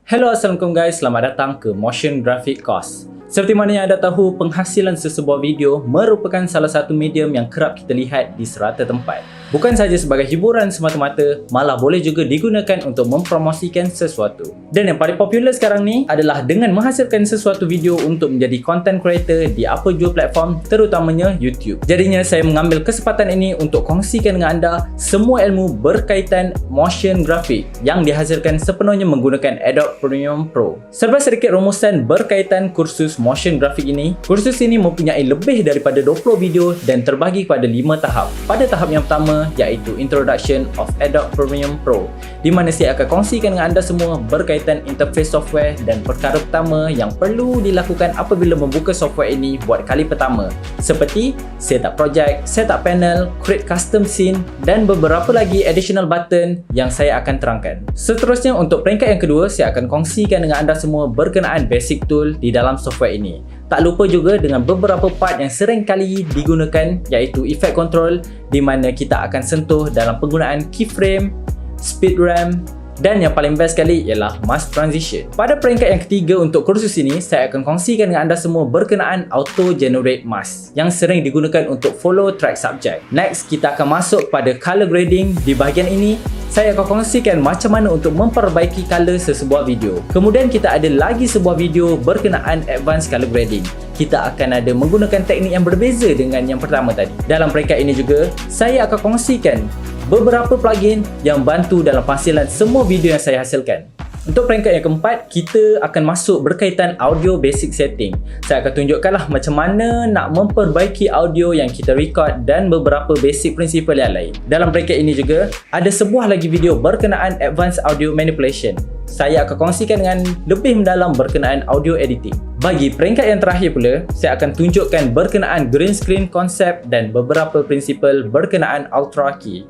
Hello, Assalamualaikum guys, selamat datang ke Motion Graphic Course. Seperti mana yang anda tahu, penghasilan sesebuah video merupakan salah satu medium yang kerap kita lihat di serata tempat. Bukan sahaja sebagai hiburan semata-mata, malah boleh juga digunakan untuk mempromosikan sesuatu. Dan yang paling popular sekarang ni adalah dengan menghasilkan sesuatu video untuk menjadi content creator di apa jua platform, terutamanya YouTube. Jadinya saya mengambil kesempatan ini untuk kongsikan dengan anda semua ilmu berkaitan motion graphic yang dihasilkan sepenuhnya menggunakan Adobe Premiere Pro. Serba sedikit rumusan berkaitan kursus motion graphic ini. Kursus ini mempunyai lebih daripada 20 video dan terbagi kepada 5 tahap. Pada tahap yang pertama iaitu Introduction of Adobe Premiere Pro, di mana saya akan kongsikan dengan anda semua berkaitan interface software dan perkara pertama yang perlu dilakukan apabila membuka software ini buat kali pertama, seperti setup project, setup panel, create custom scene dan beberapa lagi additional button yang saya akan terangkan. Seterusnya, untuk peringkat yang kedua, saya akan kongsikan dengan anda semua berkenaan basic tool di dalam software ini. Tak lupa juga dengan beberapa part yang sering kali digunakan, iaitu effect control, di mana kita akan sentuh dalam penggunaan keyframe, speed ramp dan yang paling best sekali ialah mask transition. Pada peringkat yang ketiga untuk kursus ini, saya akan kongsikan dengan anda semua berkenaan auto generate mask yang sering digunakan untuk follow track subject. Next, kita akan masuk pada color grading. Di bahagian ini saya akan kongsikan macam mana untuk memperbaiki color sesebuah video. Kemudian kita ada lagi sebuah video berkenaan advanced color grading. Kita akan ada menggunakan teknik yang berbeza dengan yang pertama tadi. Dalam peringkat ini juga, saya akan kongsikan beberapa plugin yang bantu dalam penghasilan semua video yang saya hasilkan. Untuk peringkat yang keempat, kita akan masuk berkaitan audio basic setting. Saya akan tunjukkanlah macam mana nak memperbaiki audio yang kita record dan beberapa basic prinsipal yang lain. Dalam peringkat ini juga, ada sebuah lagi video berkenaan advanced audio manipulation. Saya akan kongsikan dengan lebih mendalam berkenaan audio editing. Bagi peringkat yang terakhir pula, saya akan tunjukkan berkenaan green screen konsep dan beberapa prinsipal berkenaan ultra key.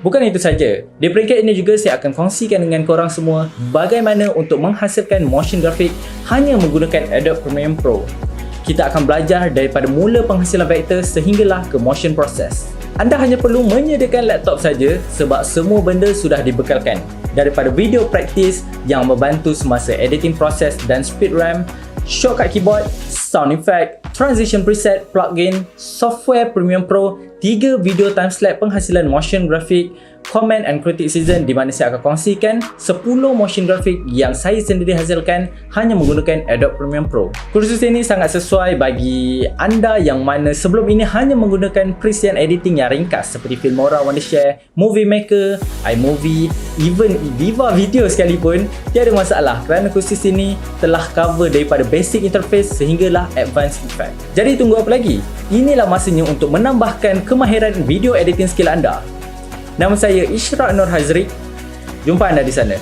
Bukan itu saja, di peringkat ini juga saya akan kongsikan dengan korang semua bagaimana untuk menghasilkan motion graphic hanya menggunakan Adobe Premiere Pro. Kita akan belajar daripada mula penghasilan vektor sehinggalah ke motion process. Anda hanya perlu menyediakan laptop saja sebab semua benda sudah dibekalkan. Daripada video praktis yang membantu semasa editing proses dan speed ramp, shortcut keyboard, sound effect, transition preset, plugin, software Premiere Pro, 3 video timelapse penghasilan motion graphic, comment and critic season, di mana saya akan kongsikan 10 motion graphic yang saya sendiri hasilkan hanya menggunakan Adobe Premiere Pro. Kursus ini sangat sesuai bagi anda yang mana sebelum ini hanya menggunakan preset editing yang ringkas seperti Filmora, Wondershare, Movie Maker, iMovie, even Viva Video sekalipun. Tiada masalah kerana kursus ini telah cover daripada basic interface sehinggalah advanced effect. Jadi tunggu apa lagi? Inilah masanya untuk menambahkan kemahiran video editing skill anda. Nama saya Ishraq Nur Hazri. Jumpa anda di sana.